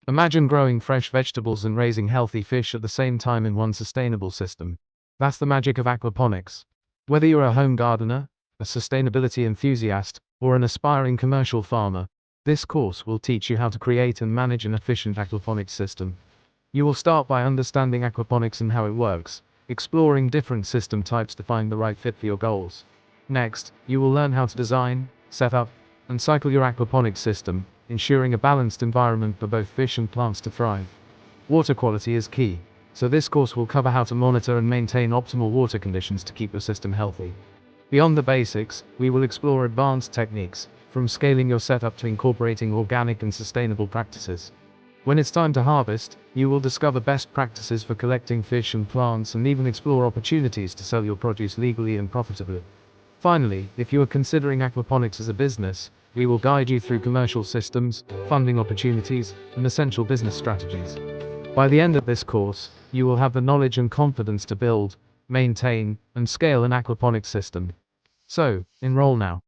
Imagine growing fresh vegetables and raising healthy fish at the same time in one sustainable system. That's the magic of aquaponics. Whether you're a home gardener, a sustainability enthusiast, or an aspiring commercial farmer, this course will teach you how to create and manage an efficient aquaponics system. You will start by understanding aquaponics and how it works, exploring different system types to find the right fit for your goals. Next, you will learn how to design, set up, and cycle your aquaponics system, ensuring a balanced environment for both fish and plants to thrive. Water quality is key, so this course will cover how to monitor and maintain optimal water conditions to keep your system healthy. Beyond the basics, we will explore advanced techniques, from scaling your setup to incorporating organic and sustainable practices. When it's time to harvest, you will discover best practices for collecting fish and plants and even explore opportunities to sell your produce legally and profitably. Finally, if you are considering aquaponics as a business, we will guide you through commercial systems, funding opportunities, and essential business strategies. By the end of this course, you will have the knowledge and confidence to build, maintain, and scale an aquaponics system. So, enroll now.